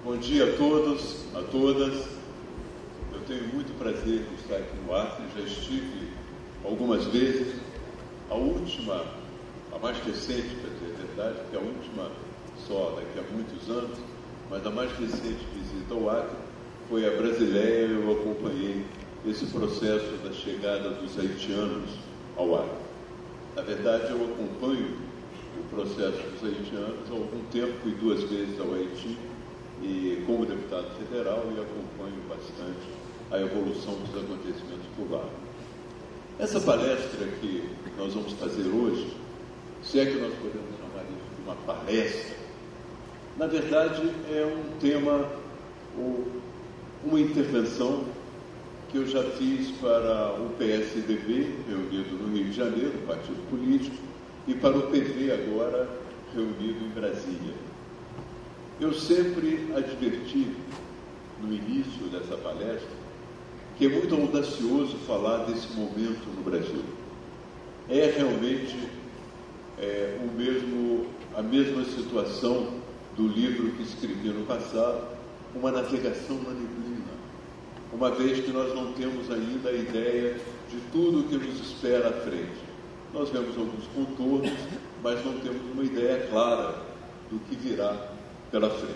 Bom dia a todos, a todas. Eu tenho muito prazer de estar aqui no Acre, já estive algumas vezes. A última, a mais recente, para dizer a verdade, que é a última só daqui a muitos anos, mas a mais recente visita ao Acre foi a Brasileia. Eu acompanhei esse processo da chegada dos haitianos ao Acre. Na verdade, eu acompanho o processo dos haitianos há algum tempo, fui 2 vezes ao Haiti e como deputado federal e acompanho bastante a evolução dos acontecimentos por lá. Essa palestra que nós vamos fazer hoje, se é que nós podemos chamar isso de uma palestra, na verdade é um tema, ou uma intervenção que eu já fiz para o PSDB, reunido no Rio de Janeiro, partido político, e para o PV agora, reunido em Brasília. Eu sempre adverti, no início dessa palestra, que é muito audacioso falar desse momento no Brasil. É realmente a mesma situação do livro que escrevi no passado, uma navegação na neblina, uma vez que nós não temos ainda a ideia de tudo o que nos espera à frente. Nós vemos alguns contornos, mas não temos uma ideia clara do que virá pela frente.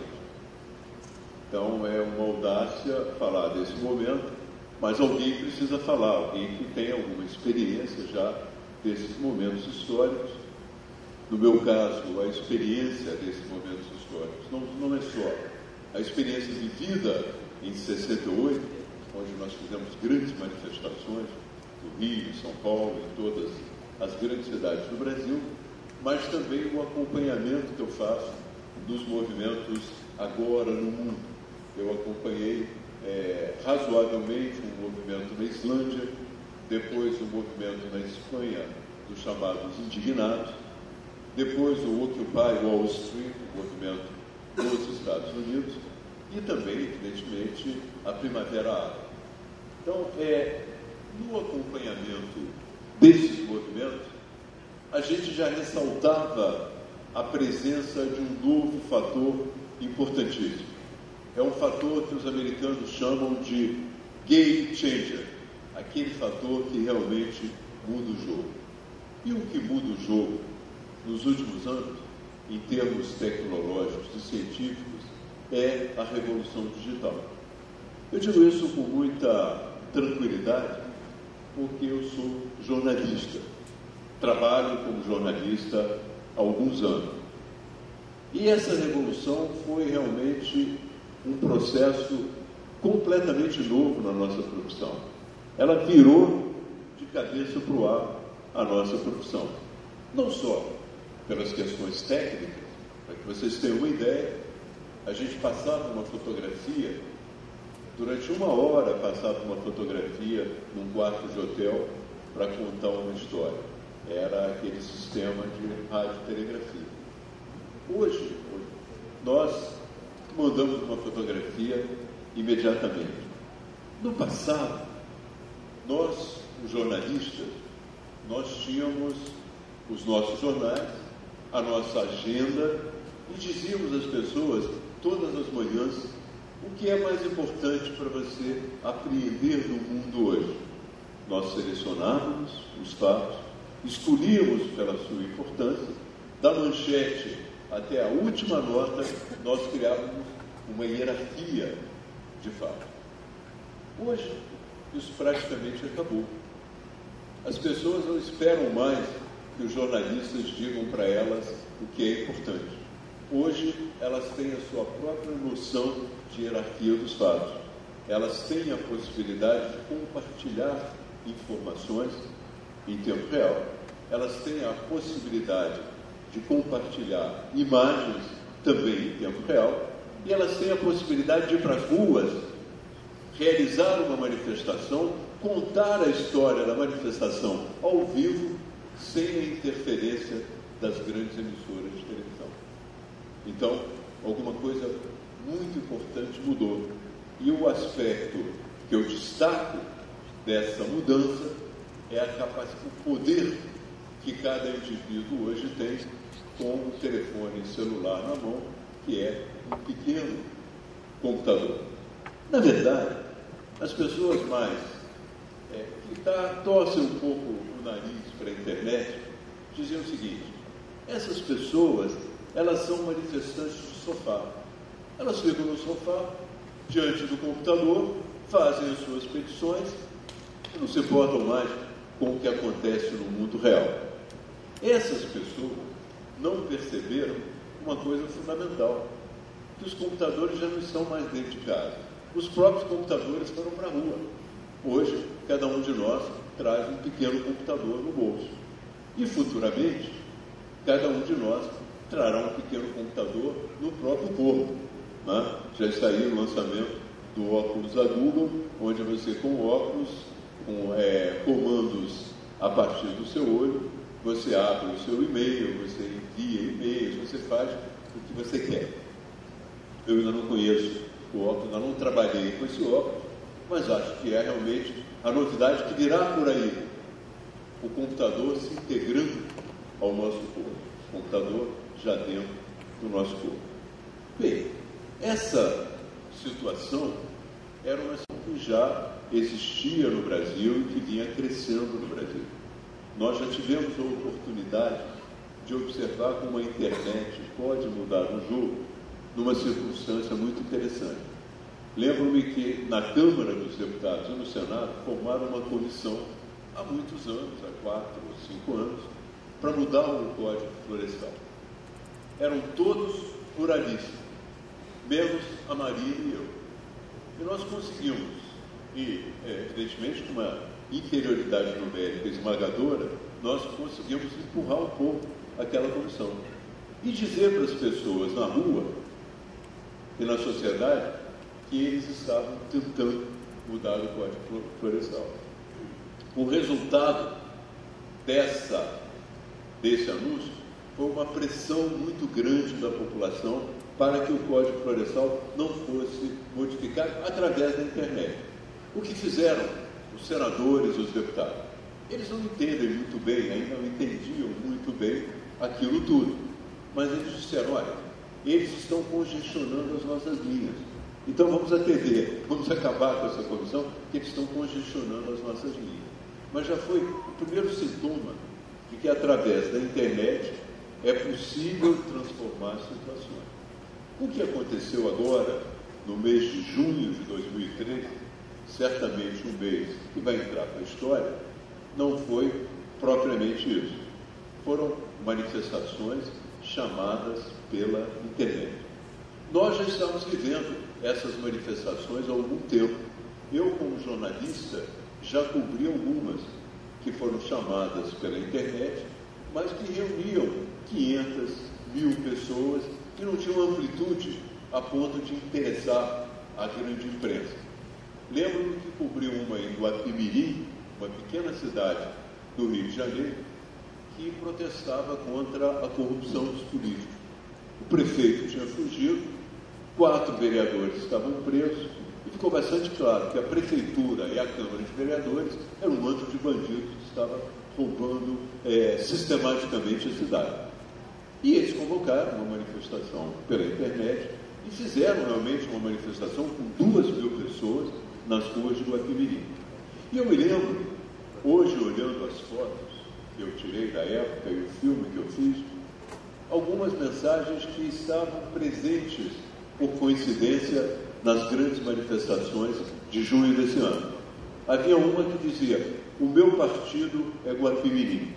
Então, é uma audácia falar desse momento, mas alguém precisa falar, alguém que tem alguma experiência já desses momentos históricos. No meu caso, a experiência desses momentos históricos não é só a experiência vivida em 68, onde nós fizemos grandes manifestações no Rio, em São Paulo, em todas as grandes cidades do Brasil, mas também o acompanhamento que eu faço dos movimentos agora no mundo. Eu acompanhei razoavelmente um movimento na Islândia, depois um movimento na Espanha dos chamados indignados, depois o Occupy Wall Street, o movimento nos Estados Unidos, e também, evidentemente, a Primavera Árabe. Então, no acompanhamento desses movimentos, a gente já ressaltava a presença de um novo fator importantíssimo. É um fator que os americanos chamam de game changer, aquele fator que realmente muda o jogo. E o que muda o jogo nos últimos anos, em termos tecnológicos e científicos, é a revolução digital. Eu digo isso com muita tranquilidade, porque eu sou jornalista. Trabalho como jornalista há alguns anos. E essa revolução foi realmente um processo completamente novo na nossa profissão. Ela virou de cabeça para o ar a nossa profissão. Não só pelas questões técnicas, para que vocês tenham uma ideia, a gente passava uma fotografia, durante 1 hora passava uma fotografia num quarto de hotel para contar uma história. Era aquele sistema de radiotelegrafia. Hoje, nós mandamos uma fotografia imediatamente. No passado, nós, os jornalistas, nós tínhamos os nossos jornais, a nossa agenda, e dizíamos às pessoas, todas as manhãs, o que é mais importante para você apreender do mundo hoje. Nós selecionávamos os fatos, escolhíamos pela sua importância, da manchete até a última nota, nós criávamos uma hierarquia de fatos. Hoje, isso praticamente acabou. As pessoas não esperam mais que os jornalistas digam para elas o que é importante. Hoje, elas têm a sua própria noção de hierarquia dos fatos. Elas têm a possibilidade de compartilhar informações em tempo real. Elas têm a possibilidade de compartilhar imagens também em tempo real. E elas têm a possibilidade de ir para as ruas, realizar uma manifestação, contar a história da manifestação ao vivo, sem a interferência das grandes emissoras de televisão. Então, alguma coisa muito importante mudou. E o aspecto que eu destaco dessa mudança é a capacidade, o poder que cada indivíduo hoje tem com o telefone celular na mão, que é um pequeno computador. Na verdade, as pessoas mais que torcem um pouco o nariz para a internet diziam o seguinte: essas pessoas, elas são manifestantes de sofá. Elas ficam no sofá, diante do computador, fazem as suas petições e não se importam mais com o que acontece no mundo real. Essas pessoas não perceberam uma coisa fundamental, que os computadores já não estão mais dentro de casa. Os próprios computadores foram para a rua. Hoje, cada um de nós traz um pequeno computador no bolso. E, futuramente, cada um de nós trará um pequeno computador no próprio corpo. Né? Já está aí o lançamento do óculos da Google, onde você, com o óculos, com comandos a partir do seu olho, você abre o seu e-mail, você envia e-mails, você faz o que você quer. Eu ainda não conheço o óculos, ainda não trabalhei com esse óculos, mas acho que é realmente a novidade que virá por aí. O computador se integrando ao nosso corpo. O computador já dentro do nosso corpo. Bem, essa situação era uma situação que já existia no Brasil e que vinha crescendo no Brasil. Nós já tivemos a oportunidade de observar como a internet pode mudar o jogo numa circunstância muito interessante. Lembro-me que na Câmara dos Deputados e no Senado formaram uma comissão há muitos anos, há 4 ou 5 anos, para mudar o Código Florestal. Eram todos ruralistas, menos a Maria e eu. E nós conseguimos, e evidentemente com uma inferioridade numérica esmagadora, nós conseguimos empurrar um pouco aquela comissão. E dizer para as pessoas na rua e na sociedade que eles estavam tentando mudar o Código Florestal. O resultado desse anúncio foi uma pressão muito grande da população para que o Código Florestal não fosse modificado através da internet. O que fizeram os senadores e os deputados? Eles não entendem muito bem, ainda não entendiam muito bem aquilo tudo. Mas eles disseram: olha, eles estão congestionando as nossas linhas. Então vamos atender, vamos acabar com essa comissão, que eles estão congestionando as nossas linhas. Mas já foi o primeiro sintoma de que através da internet é possível transformar situações. O que aconteceu agora, no mês de junho de 2013, certamente um mês que vai entrar para a história, não foi propriamente isso. Foram manifestações chamadas pela internet. Nós já estamos vivendo essas manifestações há algum tempo. Eu, como jornalista, já cobri algumas que foram chamadas pela internet, mas que reuniam 500, 1000 pessoas que não tinham amplitude a ponto de interessar a grande imprensa. Lembro-me que cobri uma em Guapimirim, uma pequena cidade do Rio de Janeiro, que protestava contra a corrupção dos políticos. O prefeito tinha fugido, 4 vereadores estavam presos, e ficou bastante claro que a prefeitura e a Câmara de Vereadores eram um bando de bandidos que estavam roubando sistematicamente a cidade. E eles convocaram uma manifestação pela internet e fizeram realmente uma manifestação com 2.000 pessoas nas ruas de Guapimirim. E eu me lembro, hoje olhando as fotos que eu tirei da época e o filme que eu fiz, algumas mensagens que estavam presentes por coincidência nas grandes manifestações de junho desse ano. Havia uma que dizia: o meu partido é Guapimirim,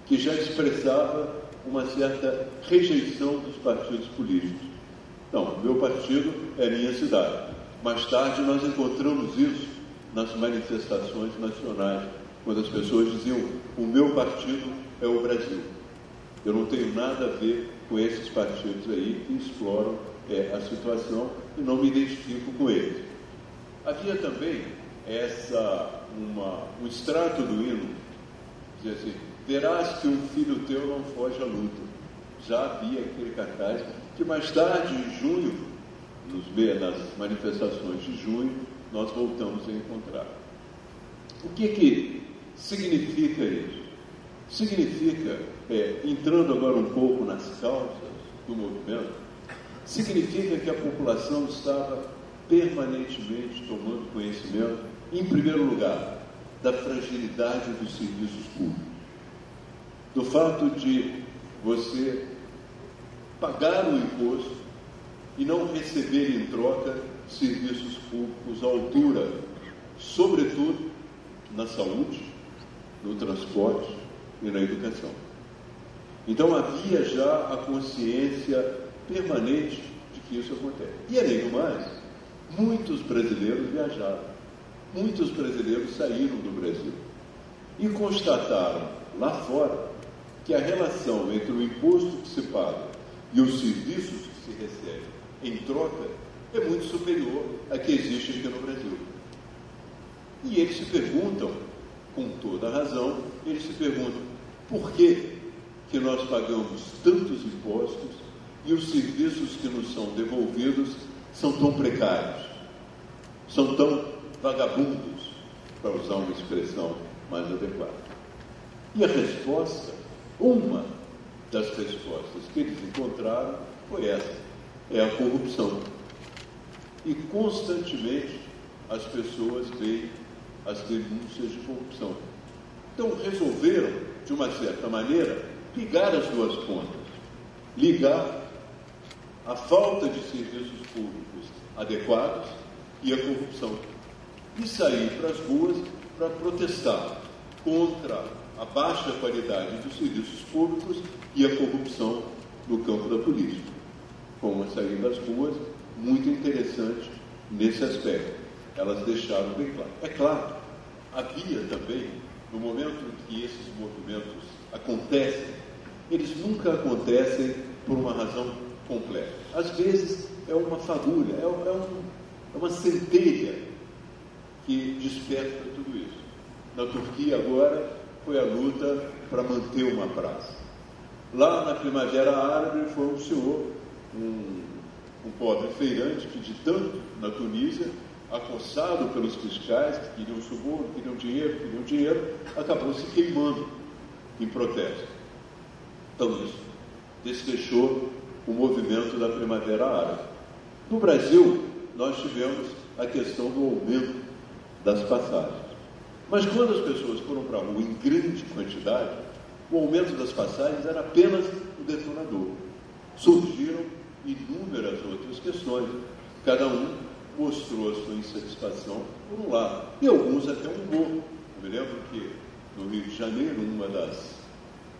que já expressava uma certa rejeição dos partidos políticos. Não, o meu partido é minha cidade. Mais tarde nós encontramos isso nas manifestações nacionais, quando as pessoas diziam: o meu partido é o Brasil. Eu não tenho nada a ver com esses partidos aí que exploram a situação e não me identifico com eles. Havia também um extrato do hino, dizia assim: verás que um filho teu não foge à luta. Já havia aquele cartaz que mais tarde, em junho, nas manifestações de junho, nós voltamos a encontrar. O que significa isso? Significa, entrando agora um pouco nas causas do movimento, significa que a população estava permanentemente tomando conhecimento, em primeiro lugar, da fragilidade dos serviços públicos, do fato de você pagar o imposto e não receber em troca serviços públicos à altura, sobretudo na saúde, no transporte e na educação. Então havia já a consciência permanente de que isso acontece. E além do mais, muitos brasileiros viajaram, muitos brasileiros saíram do Brasil e constataram lá fora que a relação entre o imposto que se paga e os serviços que se recebem em troca é muito superior à que existe aqui no Brasil. E eles se perguntam, com toda razão, eles se perguntam por que nós pagamos tantos impostos e os serviços que nos são devolvidos são tão precários, são tão vagabundos, para usar uma expressão mais adequada. E a resposta, uma das respostas que eles encontraram foi essa: é a corrupção. E constantemente as pessoas veem as denúncias de corrupção. Então resolveram, de uma certa maneira, ligar as duas pontas. Ligar a falta de serviços públicos adequados e a corrupção. E sair para as ruas para protestar contra a baixa qualidade dos serviços públicos e a corrupção no campo da política. Foi uma saída às ruas muito interessante nesse aspecto. Elas deixaram bem claro. É claro, havia também, no momento em que esses movimentos acontecem, eles nunca acontecem por uma razão completa. Às vezes é uma fagulha, é uma centelha que desperta tudo isso. Na Turquia agora foi a luta para manter uma praça. Lá na Primavera Árabe foi um senhor, um pobre feirante, que de tanto na Tunísia, acossado pelos fiscais que queriam suborno, queriam dinheiro, acabou se queimando em protesto. Então isso desfechou o movimento da Primavera Árabe. No Brasil, nós tivemos a questão do aumento das passagens. Mas quando as pessoas foram para a rua em grande quantidade, o aumento das passagens era apenas o detonador. Surgiram inúmeras outras questões. Cada um mostrou a sua insatisfação por um lado, e alguns até um humor. Eu me lembro que no Rio de Janeiro,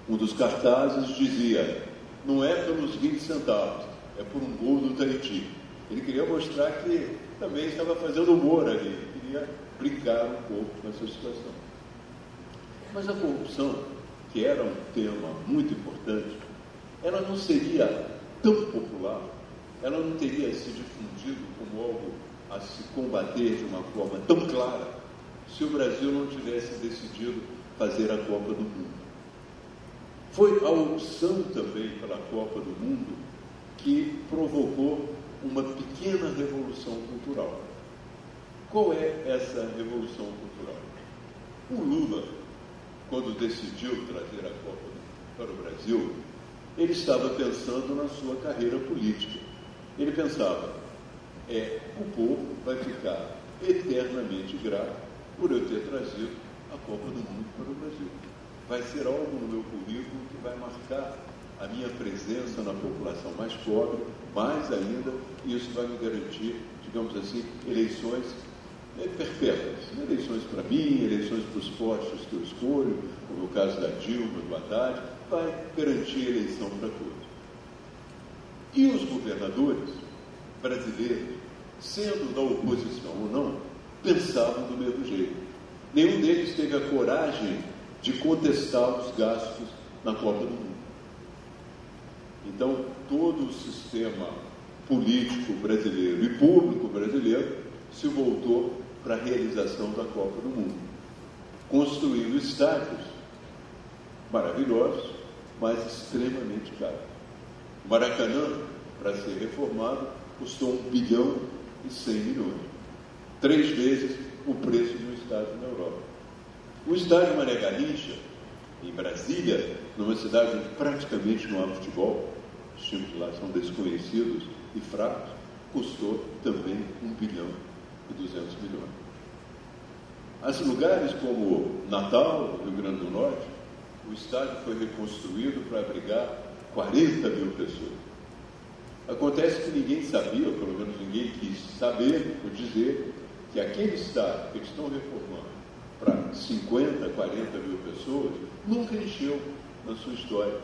um dos cartazes dizia: não é pelos 20 centavos, é por um gol do Tahiti. Ele queria mostrar que também estava fazendo humor ali, queria brincar um pouco com essa situação. Mas a corrupção, que era um tema muito importante, ela não seria tão popular, ela não teria se difundido como algo a se combater de uma forma tão clara, se o Brasil não tivesse decidido fazer a Copa do Mundo. Foi a opção também pela Copa do Mundo que provocou uma pequena revolução cultural. Qual é essa revolução cultural? O Lula, quando decidiu trazer a Copa para o Brasil, ele estava pensando na sua carreira política. Ele pensava: o povo vai ficar eternamente grato por eu ter trazido a Copa do Mundo para o Brasil. Vai ser algo no meu currículo que vai marcar a minha presença na população mais pobre, mais ainda, e isso vai me garantir, digamos assim, eleições perpétuas. Eleições para mim, eleições para os postos que eu escolho, como no caso da Dilma, do Haddad, vai garantir eleição para todos. E os governadores brasileiros, sendo da oposição ou não, pensavam do mesmo jeito. Nenhum deles teve a coragem de contestar os gastos na Copa do Mundo. Então, todo o sistema político brasileiro e público brasileiro se voltou para a realização da Copa do Mundo, construindo estádios maravilhosos, mas extremamente caros. O Maracanã, para ser reformado, custou 1 bilhão e 100 milhões, 3 vezes o preço de um estádio na Europa. O estádio Mané Garrincha, em Brasília, numa cidade onde praticamente não há futebol, os times de lá são desconhecidos e fracos, custou também 1 bilhão e 200 milhões. As lugares como Natal, Rio Grande do Norte, o estádio foi reconstruído para abrigar 40 mil pessoas. Acontece que ninguém sabia, ou pelo menos ninguém quis saber ou dizer, que aquele estádio que eles estão reformando para 50, 40 mil pessoas, nunca encheu na sua história.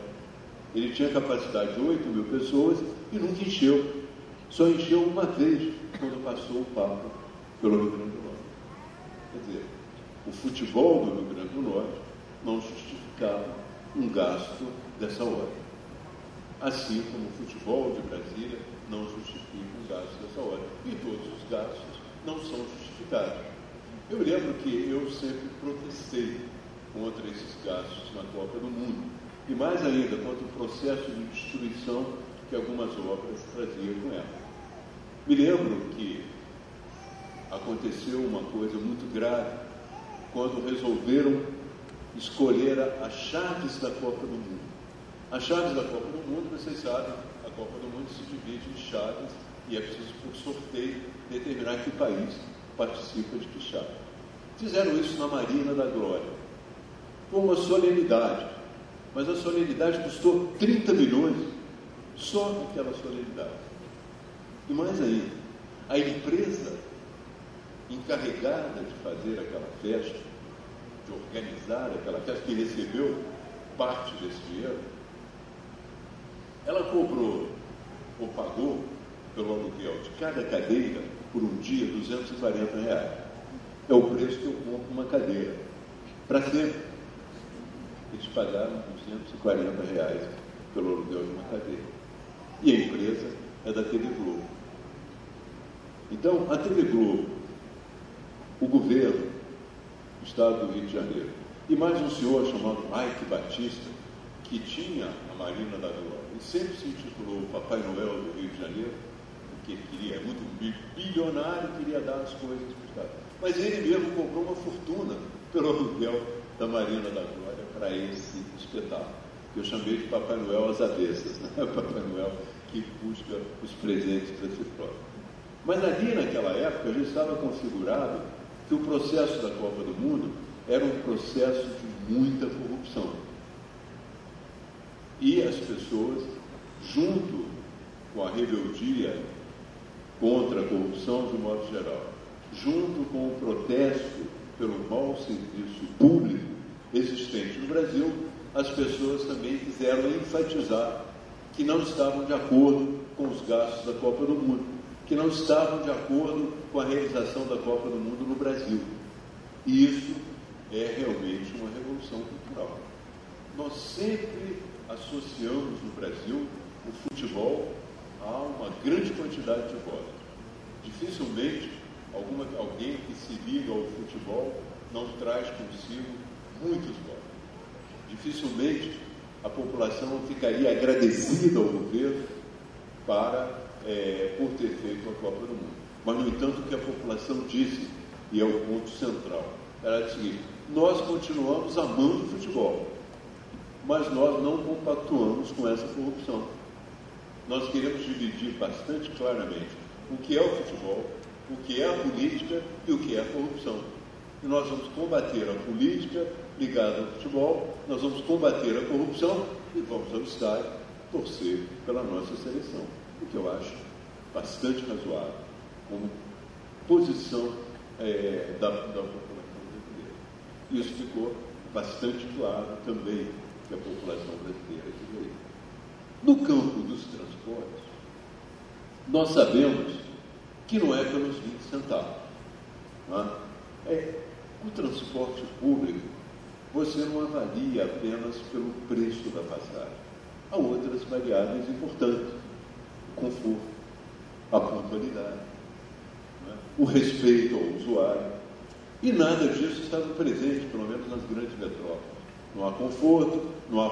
Ele tinha capacidade de 8 mil pessoas e nunca encheu. Só encheu uma vez, quando passou o Papa pelo Rio Grande do Norte. Quer dizer, o futebol do Rio Grande do Norte não justificava um gasto dessa ordem. Assim como o futebol de Brasília não justifica um gasto dessa ordem. E todos os gastos não são justificados. Eu lembro que eu sempre protestei contra esses gastos na Copa do Mundo. E mais ainda, contra o processo de destruição que algumas obras traziam com ela. Me lembro que aconteceu uma coisa muito grave quando resolveram escolher as chaves da Copa do Mundo. As chaves da Copa do Mundo, vocês sabem, a Copa do Mundo se divide em chaves e é preciso, por sorteio, determinar que país participa de que chave. Fizeram isso na Marina da Glória. Foi uma solenidade, mas a solenidade custou 30 milhões, só aquela solenidade. E mais ainda, a empresa encarregada de fazer aquela festa, de organizar aquela festa, que recebeu parte desse dinheiro, ela cobrou ou pagou pelo aluguel de cada cadeira, por um dia, R$240. É o preço que eu compro uma cadeira. Para sempre. Eles pagaram R$240 pelo aluguel de uma cadeira. E a empresa é da TV Globo. Então, a TV Globo, o governo, o Estado do Rio de Janeiro, e mais um senhor chamado Mike Batista, que tinha a Marina da Glória, e sempre se intitulou o Papai Noel do Rio de Janeiro, porque ele queria, muito bilionário, queria dar as coisas para o Estado. Mas ele mesmo comprou uma fortuna pelo aluguel da Marina da Glória para esse espetáculo, que eu chamei de Papai Noel às avessas, né? Papai Noel que busca os presentes para si próprio. Mas ali naquela época já estava configurado que o processo da Copa do Mundo era um processo de muita corrupção. E as pessoas, junto com a rebeldia contra a corrupção de modo geral, junto com o protesto pelo mau serviço público existente no Brasil, as pessoas também quiseram enfatizar que não estavam de acordo com os gastos da Copa do Mundo, que não estavam de acordo com a realização da Copa do Mundo no Brasil. E isso é realmente uma revolução cultural. Nós sempre associamos no Brasil o futebol a uma grande quantidade de votos. Dificilmente alguém que se liga ao futebol não traz consigo muitos votos. Dificilmente a população ficaria agradecida ao governo por ter feito a Copa do Mundo. Mas, no entanto, o que a população disse, e é o ponto central, era o seguinte: nós continuamos amando o futebol, mas nós não compactuamos com essa corrupção. Nós queremos dividir bastante claramente o que é o futebol, o que é a política e o que é a corrupção. E nós vamos combater a política ligada ao futebol, nós vamos combater a corrupção e vamos ao estádio torcer pela nossa seleção. O que eu acho bastante razoável como posição da população brasileira. Isso ficou bastante claro também que a população brasileira queria. No campo dos transportes, nós sabemos que não é pelos 20 centavos. Não é? O transporte público, você não avalia apenas pelo preço da passagem. Há outras variáveis importantes: o conforto, a pontualidade, não é? O respeito ao usuário. E nada disso estava presente, pelo menos nas grandes metrópoles. Não há conforto, não há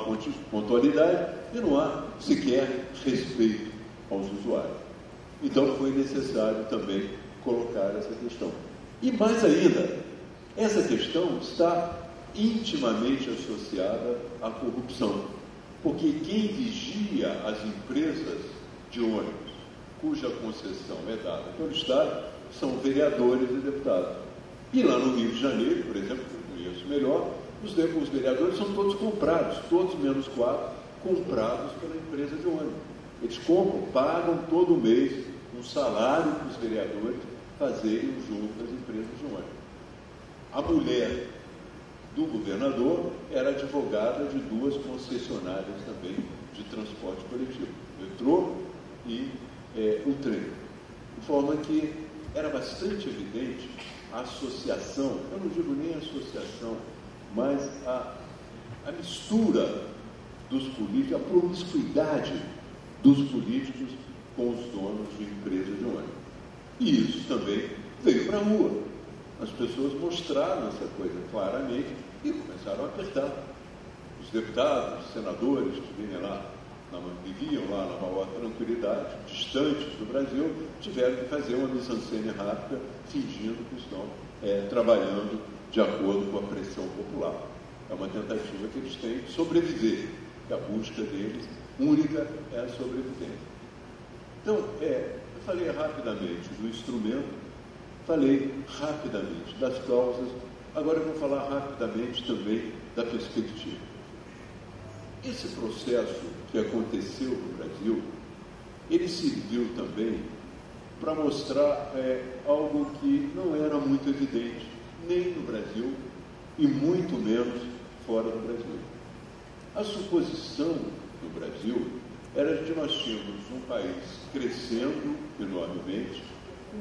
pontualidade e não há sequer respeito aos usuários. Então foi necessário também colocar essa questão. E mais ainda, essa questão está intimamente associada à corrupção. Porque quem vigia as empresas de ônibus, cuja concessão é dada pelo Estado, são vereadores e deputados. E lá no Rio de Janeiro, por exemplo, que eu conheço melhor, os vereadores são todos comprados, todos menos 4, comprados pela empresa de ônibus. Eles compram, pagam todo mês um salário para os vereadores fazerem o jogo das empresas de ônibus. A mulher do governador era advogada de 2 concessionárias também de transporte coletivo, o metrô e o trem. De forma que era bastante evidente a associação, eu não digo nem associação, mas a mistura dos políticos, a promiscuidade dos políticos com os donos de empresas de ônibus. E isso também veio para a rua. As pessoas mostraram essa coisa claramente e começaram a apertar. Os deputados, os senadores que viviam lá na maior tranquilidade, distantes do Brasil, tiveram que fazer uma mise-en-scène rápida, fingindo que estão trabalhando de acordo com a pressão popular. É uma tentativa que eles têm de sobreviver, que a busca deles, única, é a sobrevivência. Então, eu falei rapidamente do instrumento, falei rapidamente das causas, agora eu vou falar rapidamente também da perspectiva. Esse processo que aconteceu no Brasil, ele serviu também para mostrar algo que não era muito evidente, nem no Brasil e muito menos fora do Brasil. A suposição no Brasil era de que nós tínhamos um país crescendo enormemente,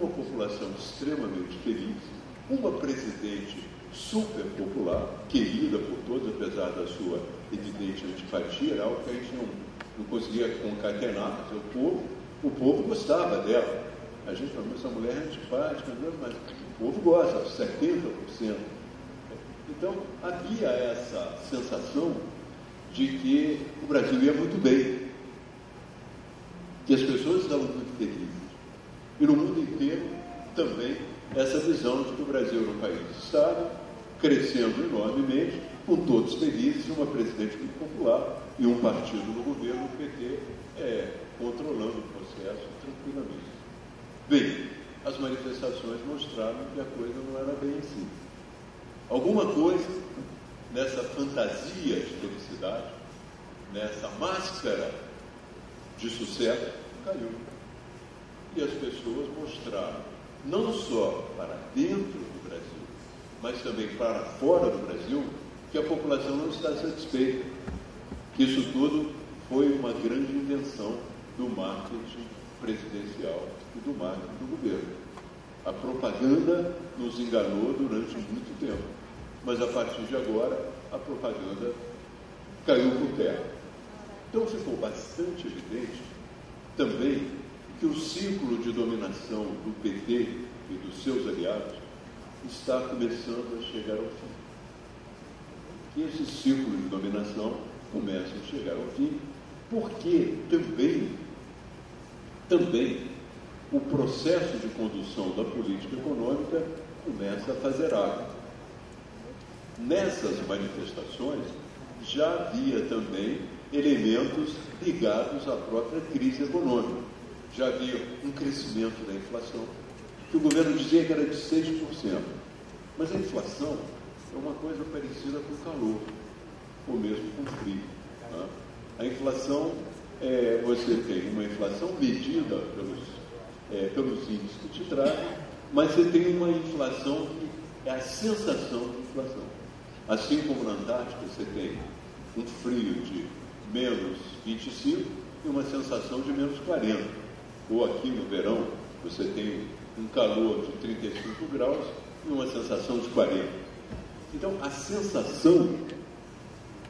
uma população extremamente feliz, uma presidente super popular, querida por todos, apesar da sua evidente antipatia, era algo que a gente não conseguia concatenar, mas o povo gostava dela. A gente falou, essa mulher é antipática, mas o povo gosta, 70%. Então, havia essa sensação de que o Brasil ia muito bem, que as pessoas estavam muito felizes. E no mundo inteiro também essa visão de que o Brasil era um país estável, crescendo enormemente, com todos felizes, uma presidente muito popular e um partido no governo, o PT, controlando o processo tranquilamente. Bem, as manifestações mostraram que a coisa não era bem assim. Alguma coisa nessa fantasia de felicidade, nessa máscara de sucesso, caiu. E as pessoas mostraram, não só para dentro do Brasil, mas também para fora do Brasil, que a população não está satisfeita. Que isso tudo foi uma grande invenção do marketing presidencial e do marketing do governo. A propaganda nos enganou durante muito tempo, mas a partir de agora a propaganda caiu por terra. Então ficou bastante evidente também que o ciclo de dominação do PT e dos seus aliados está começando a chegar ao fim. Que esse ciclo de dominação começa a chegar ao fim, porque também o processo de condução da política econômica começa a fazer água. Nessas manifestações já havia também elementos ligados à própria crise econômica. Já havia um crescimento da inflação, que o governo dizia que era de 6%. Mas a inflação é uma coisa parecida com o calor, ou mesmo com o frio. Né? A inflação, você tem uma inflação medida pelos índices que te trazem, mas você tem uma inflação que é a sensação de inflação. Assim como na Antártica você tem um frio de menos 25 e uma sensação de menos 40. Ou aqui no verão você tem um calor de 35 graus e uma sensação de 40. Então, a sensação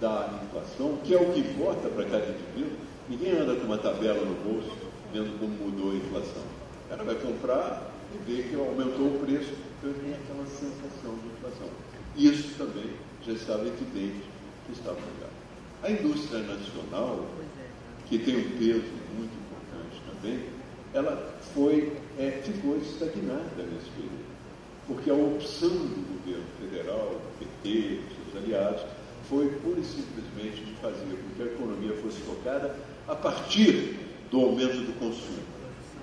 da inflação, que é o que importa para cada indivíduo, ninguém anda com uma tabela no bolso vendo como mudou a inflação. O cara vai comprar e vê que aumentou o preço, então tem aquela sensação de inflação. Isso também já estava evidente que estava ligado. A indústria nacional, que tem um peso muito importante também, ela ficou estagnada nesse período, porque a opção do governo federal, do PT, dos seus aliados, foi pura e simplesmente de fazer com que a economia fosse tocada a partir do aumento do consumo.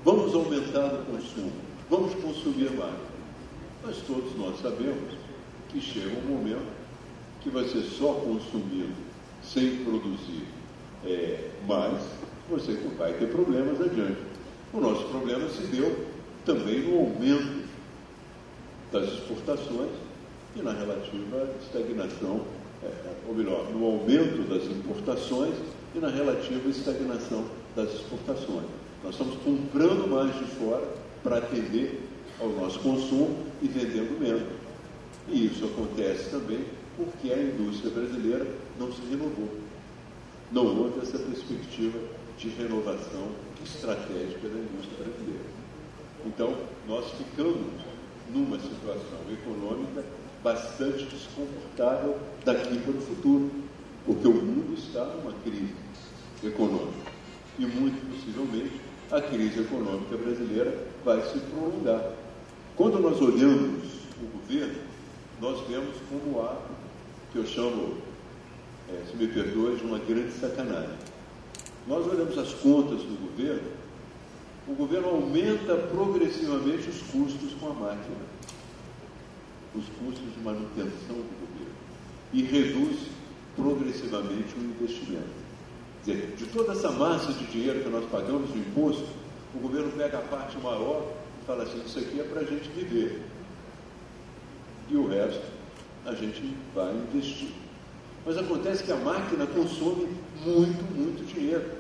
Vamos aumentar o consumo, vamos consumir mais. Mas todos nós sabemos que chega um momento que você só consumindo sem produzir mais, você vai ter problemas adiante. O nosso problema se deu também no aumento das exportações e na relativa estagnação, ou melhor, no aumento das importações e na relativa estagnação das exportações. Nós estamos comprando mais de fora para atender ao nosso consumo e vendendo menos. E isso acontece também porque a indústria brasileira não se renovou. Não houve essa perspectiva de renovação estratégica da indústria brasileira. Então, nós ficamos numa situação econômica bastante desconfortável daqui para o futuro, porque o mundo está numa crise econômica. E, muito possivelmente, a crise econômica brasileira vai se prolongar. Quando nós olhamos o governo, nós vemos como há, que eu chamo, se me perdoe, de uma grande sacanagem. Nós olhamos as contas do governo, o governo aumenta progressivamente os custos com a máquina, os custos de manutenção do governo, e reduz progressivamente o investimento. Quer dizer, de toda essa massa de dinheiro que nós pagamos no imposto, o governo pega a parte maior e fala assim, isso aqui é para a gente viver. E o resto a gente vai investir. Mas acontece que a máquina consome muito dinheiro,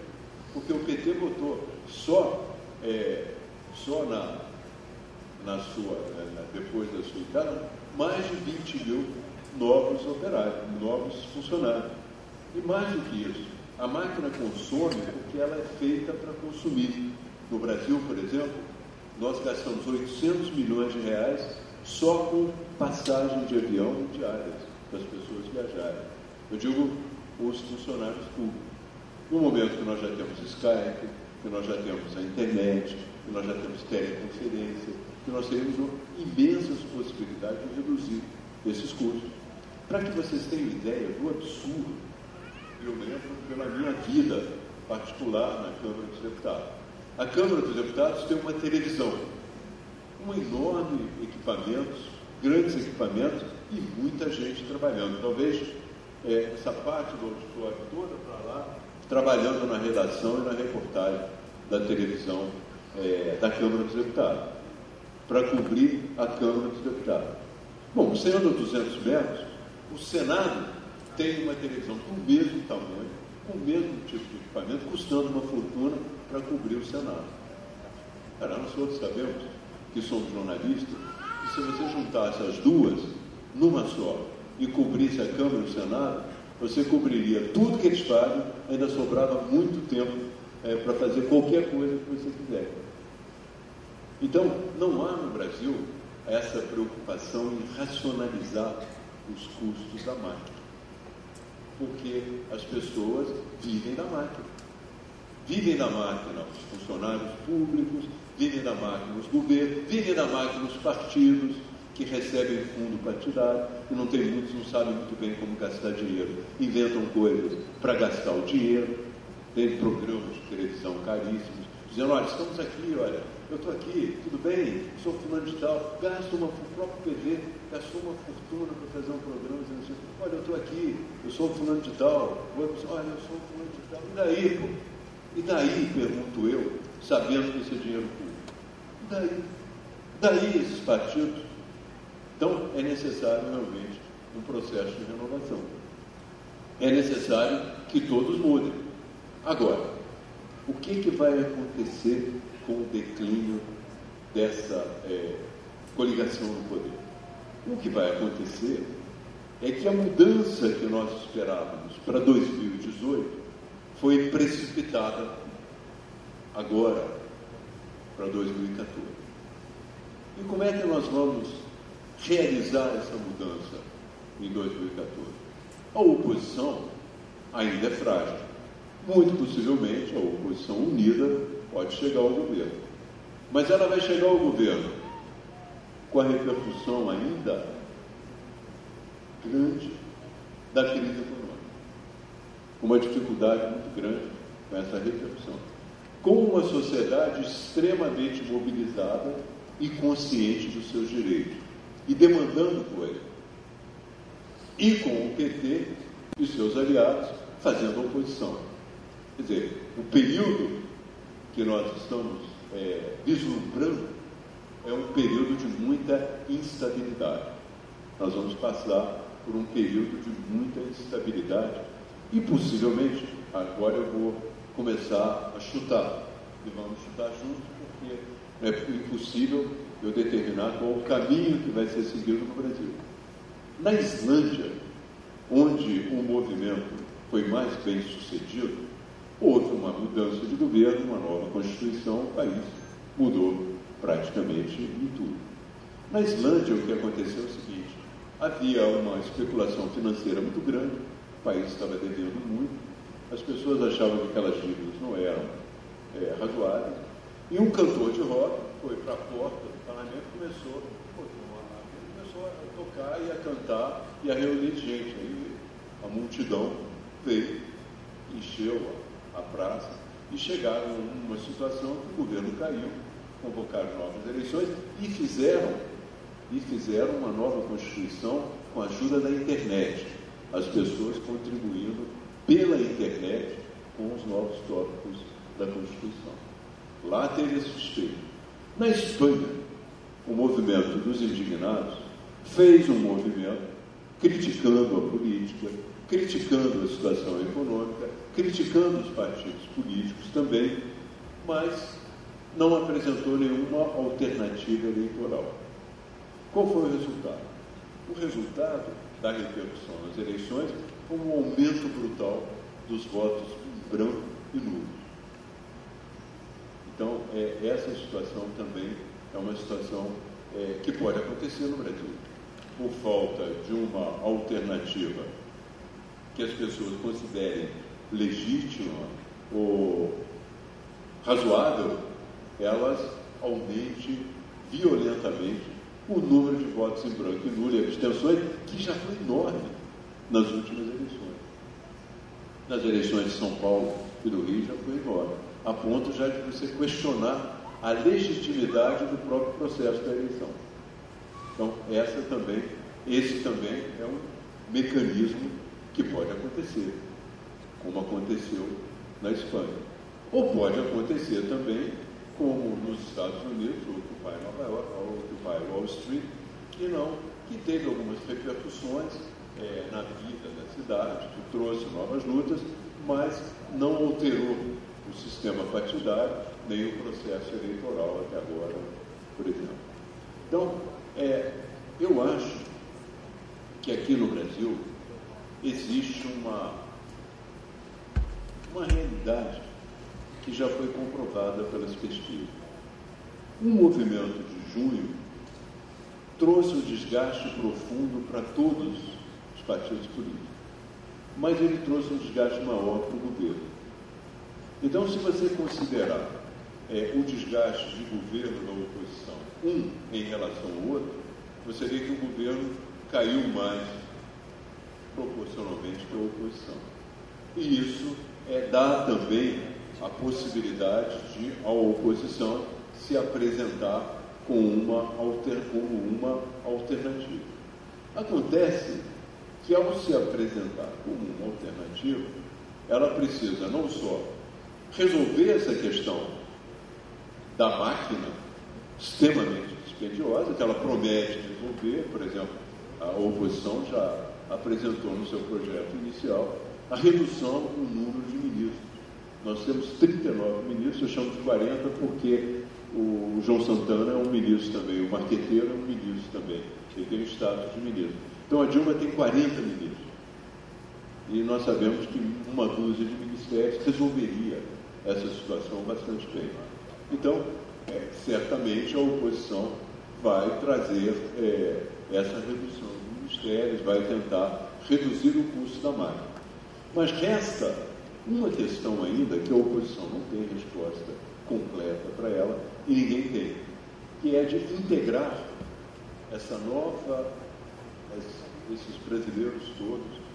porque o PT botou depois da sua idade, mais de 20 mil novos operários, novos funcionários. E mais do que isso, a máquina consome porque ela é feita para consumir. No Brasil, por exemplo, nós gastamos 800 milhões de reais só com passagem de avião diárias para as pessoas viajarem. Eu digo os funcionários públicos. No momento que nós já temos Skype, que nós já temos a internet, que nós já temos teleconferência, que nós temos imensas possibilidades de reduzir esses custos. Para que vocês tenham ideia do absurdo, eu lembro pela minha vida particular na Câmara dos Deputados. A Câmara dos Deputados tem uma televisão, um enorme equipamento, grandes equipamentos e muita gente trabalhando. Talvez essa parte do auditório toda para lá, trabalhando na redação e na reportagem da televisão da Câmara dos Deputados, para cobrir a Câmara dos Deputados. Bom, você anda 200 metros, o Senado tem uma televisão com o mesmo tamanho, com o mesmo tipo de equipamento, custando uma fortuna para cobrir o Senado. Cara, nós todos sabemos que somos jornalistas, e se você juntasse as duas numa só e cobrisse a Câmara e o Senado, você cobriria tudo que eles fazem, ainda sobrava muito tempo para fazer qualquer coisa que você quiser. Então, não há no Brasil essa preocupação em racionalizar os custos da máquina, porque as pessoas vivem da máquina. Vivem da máquina os funcionários públicos, vivem da máquina os governos, vivem da máquina os partidos que recebem fundo partidário, e muitos não sabem muito bem como gastar dinheiro, inventam coisas para gastar o dinheiro, tem programas de televisão caríssimos, dizendo, olha, estamos aqui, olha, eu estou aqui, tudo bem, sou fulano de tal, gasto o próprio PV, gastou uma fortuna para fazer um programa, dizendo assim, olha, eu estou aqui, eu sou fulano de tal, olha, eu sou fulano de tal, e daí, pô? E daí, pergunto eu, sabendo que esse é dinheiro público? Daí esses partidos? Então, é necessário realmente um processo de renovação. É necessário que todos mudem. Agora, o que vai acontecer com o declínio dessa coligação no poder? O que vai acontecer é que a mudança que nós esperávamos para 2018 foi precipitada agora para 2014. E como é que nós vamos realizar essa mudança em 2014? A oposição ainda é frágil. Muito possivelmente a oposição unida pode chegar ao governo. Mas ela vai chegar ao governo com a repercussão ainda grande da crise econômica. Uma dificuldade muito grande com essa repercussão. Com uma sociedade extremamente mobilizada e consciente dos seus direitos, e demandando coisa. E com o PT e seus aliados fazendo oposição. Quer dizer, o período que nós estamos vislumbrando é um período de muita instabilidade. Nós vamos passar por um período de muita instabilidade e possivelmente, agora eu vou começar a chutar, e vamos chutar juntos, porque é impossível eu determinar qual o caminho que vai ser seguido no Brasil. Na Islândia, onde o movimento foi mais bem sucedido, houve uma mudança de governo, uma nova Constituição, o país mudou praticamente em tudo. Na Islândia, o que aconteceu é o seguinte: havia uma especulação financeira muito grande, o país estava devendo muito, as pessoas achavam que aquelas dívidas não eram razoáveis, e um cantor de rock foi para a porta do parlamento e começou a tocar e a cantar e a reunir gente. Aí a multidão veio, encheu a praça e chegaram a uma situação que o governo caiu, convocaram novas eleições e fizeram uma nova Constituição com a ajuda da internet, as pessoas contribuindo pela internet com os novos tópicos da Constituição. Lá teve esse suspeito. Na Espanha, o movimento dos indignados fez um movimento criticando a política, criticando a situação econômica, criticando os partidos políticos também, mas não apresentou nenhuma alternativa eleitoral. Qual foi o resultado? O resultado da repercussão nas eleições foi um aumento brutal dos votos em branco e nulo. Então, essa situação também é uma situação que pode acontecer no Brasil. Por falta de uma alternativa que as pessoas considerem legítima ou razoável, elas aumentem violentamente o número de votos em branco e nulo e abstenções, que já foi enorme nas últimas eleições. Nas eleições de São Paulo e do Rio já foi enorme, a ponto já de você questionar a legitimidade do próprio processo da eleição. Então, esse também é um mecanismo que pode acontecer, como aconteceu na Espanha. Ou pode acontecer também, como nos Estados Unidos, Occupy Nova York, ou Occupy Wall Street, que teve algumas repercussões na vida da cidade, que trouxe novas lutas, mas não alterou o sistema partidário, nem o processo eleitoral até agora, por exemplo. Então, eu acho que aqui no Brasil existe uma realidade que já foi comprovada pelas pesquisas. O movimento de junho trouxe um desgaste profundo para todos os partidos políticos, mas ele trouxe um desgaste maior para o governo. Então, se você considerar o desgaste de governo da oposição, em relação ao outro, você vê que o governo caiu mais proporcionalmente que a oposição. E isso dá também a possibilidade de a oposição se apresentar como uma alternativa. Acontece que, ao se apresentar como uma alternativa, ela precisa não só resolver essa questão da máquina extremamente dispendiosa, que ela promete resolver. Por exemplo, a oposição já apresentou no seu projeto inicial a redução do número de ministros. Nós temos 39 ministros, eu chamo de 40 porque o João Santana é um ministro também, o Marqueteiro é um ministro também, ele tem o status de ministro. Então a Dilma tem 40 ministros. E nós sabemos que uma dúzia de ministérios resolveria essa situação bastante bem. Então, certamente a oposição vai trazer essa redução de ministérios, vai tentar reduzir o custo da máquina. Mas resta uma questão ainda que a oposição não tem resposta completa para ela, e ninguém tem, que é de integrar esses brasileiros todos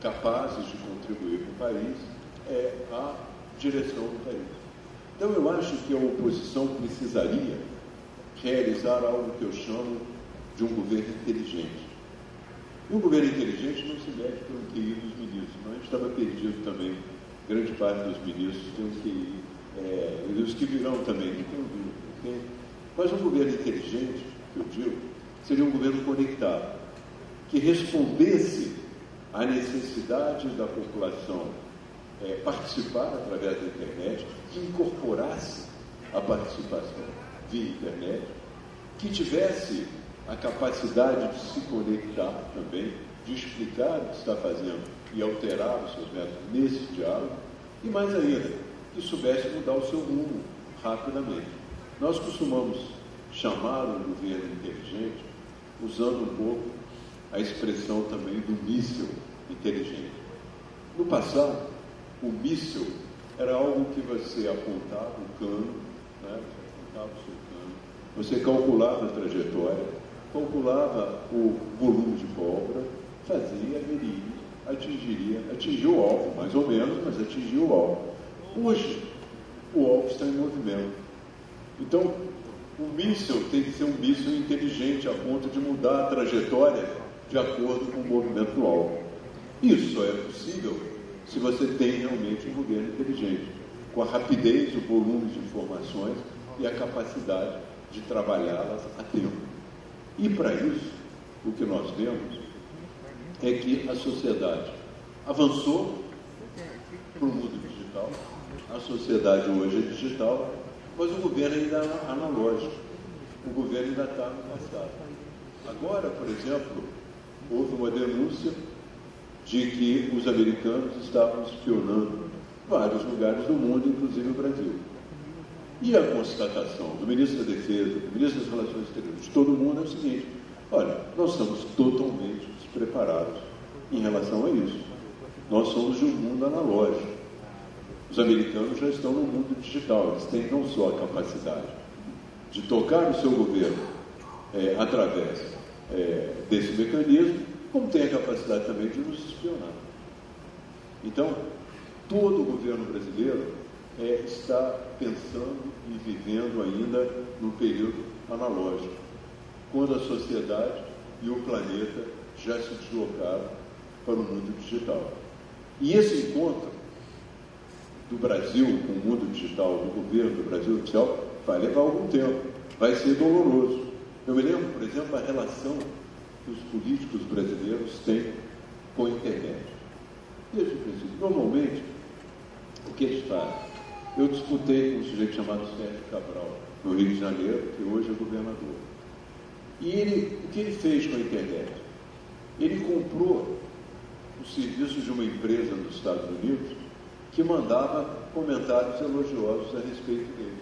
capazes de contribuir para o país, é a direção do país. Então, eu acho que a oposição precisaria realizar algo que eu chamo de um governo inteligente. E um governo inteligente não se mede pelo QI dos ministros. A gente estava perdido também. Grande parte dos ministros tem um QI, e os que virão também, não tem dúvida. Mas um governo inteligente, que eu digo, seria um governo conectado, que respondesse à necessidade da população participar através da internet, que incorporasse a participação via internet, que tivesse a capacidade de se conectar também, de explicar o que está fazendo e alterar os seus métodos nesse diálogo, e mais ainda, que soubesse mudar o seu rumo rapidamente. Nós costumamos chamar o governo inteligente, usando um pouco a expressão também do míssil inteligente. No passado, o míssil era algo que você apontava o cano, né? Você apontava o seu cano, você calculava a trajetória, calculava o volume de pólvora, fazia, veriria, atingiu o alvo, mais ou menos, mas atingiu o alvo. Hoje, o alvo está em movimento. Então, o míssil tem que ser um míssil inteligente, a ponto de mudar a trajetória de acordo com o movimento do alvo. Isso só é possível se você tem realmente um governo inteligente, com a rapidez, o volume de informações e a capacidade de trabalhá-las a tempo. E para isso, o que nós vemos é que a sociedade avançou para o mundo digital, a sociedade hoje é digital, mas o governo ainda é analógico, o governo ainda está no passado. Agora, por exemplo, houve uma denúncia de que os americanos estavam espionando vários lugares do mundo, inclusive o Brasil. E a constatação do ministro da Defesa, do ministro das Relações Exteriores, de todo mundo é o seguinte: olha, nós estamos totalmente despreparados em relação a isso. Nós somos de um mundo analógico. Os americanos já estão no mundo digital, eles têm não só a capacidade de tocar o seu governo através desse mecanismo, como tem a capacidade também de nos espionar. Então, todo o governo brasileiro está pensando e vivendo ainda no período analógico, quando a sociedade e o planeta já se deslocaram para o mundo digital. E esse encontro do Brasil com o mundo digital, do governo do Brasil oficial, vai levar algum tempo, vai ser doloroso. Eu me lembro, por exemplo, a relação que os políticos brasileiros têm com a internet. Desde o princípio, normalmente, o que eles fazem? Eu disputei com um sujeito chamado Sérgio Cabral, no Rio de Janeiro, que hoje é governador. E o que ele fez com a internet? Ele comprou o serviço de uma empresa nos Estados Unidos que mandava comentários elogiosos a respeito dele.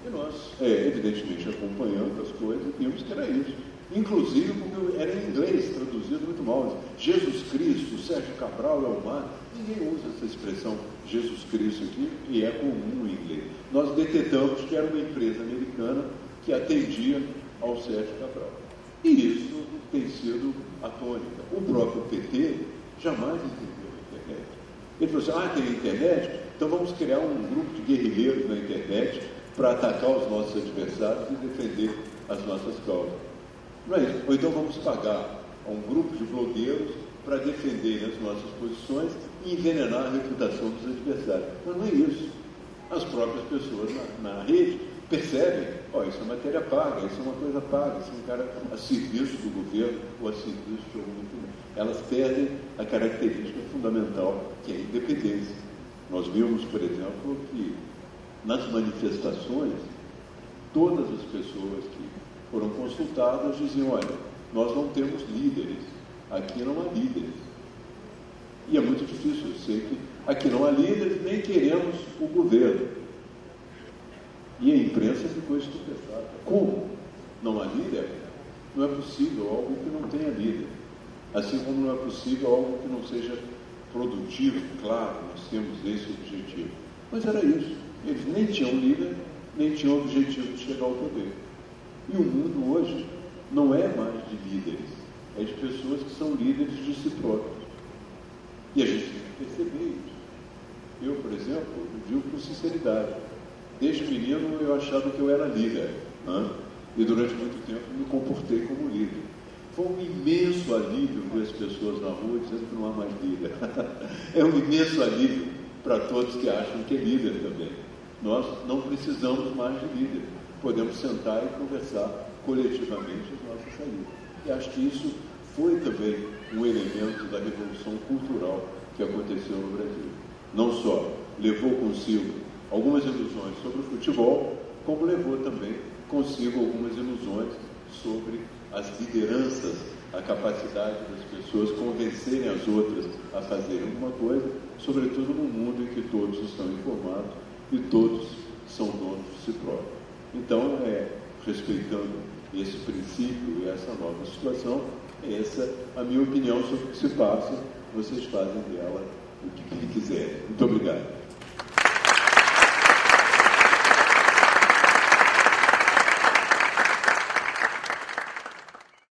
E nós, evidentemente, acompanhando as coisas, vimos que era isso. Inclusive porque era em inglês, traduzido muito mal. Jesus Cristo, Sérgio Cabral é o mar. Ninguém usa essa expressão Jesus Cristo aqui, e é comum em inglês. Nós detectamos que era uma empresa americana que atendia ao Sérgio Cabral. E isso tem sido a tônica. O próprio PT jamais entendeu a internet. Ele falou assim: tem internet? Então vamos criar um grupo de guerrilheiros na internet para atacar os nossos adversários e defender as nossas causas. Não é isso. Ou então vamos pagar a um grupo de blogueiros para defender as nossas posições e envenenar a reputação dos adversários. Mas não é isso. As próprias pessoas na rede percebem: isso é matéria paga, isso é uma coisa paga, isso é um cara a serviço do governo ou a serviço de algum documento. Elas perdem a característica fundamental, que é a independência. Nós vimos, por exemplo, que nas manifestações, todas as pessoas que foram consultadas diziam: olha, nós não temos líderes, aqui não há líderes. E é muito difícil, eu sei que aqui não há líderes, nem queremos o governo. E a imprensa ficou estupefatada. Como não há líder? Não é possível algo que não tenha líder. Assim como não é possível algo que não seja produtivo. Claro, nós temos esse objetivo. Mas era isso. Eles nem tinham líder, nem tinham o objetivo de chegar ao poder. E o mundo hoje não é mais de líderes, é de pessoas que são líderes de si próprios. por exemplo, digo com sinceridade, desde menino eu achava que eu era líder, e durante muito tempo me comportei como líder. Foi um imenso alívio ver as pessoas na rua dizendo que não há mais líder. É um imenso alívio para todos que acham que é líder também. Nós não precisamos mais de líder. Podemos sentar e conversar coletivamente as nossas saídas. E acho que isso foi também um elemento da revolução cultural que aconteceu no Brasil. Não só levou consigo algumas ilusões sobre o futebol, como levou também consigo algumas ilusões sobre as lideranças, a capacidade das pessoas convencerem as outras a fazerem alguma coisa, sobretudo num mundo em que todos estão informados e todos são donos de si próprios. Então, respeitando esse princípio e essa nova situação, essa a minha opinião sobre o que se passa. Vocês fazem dela o que quiserem. Muito obrigado.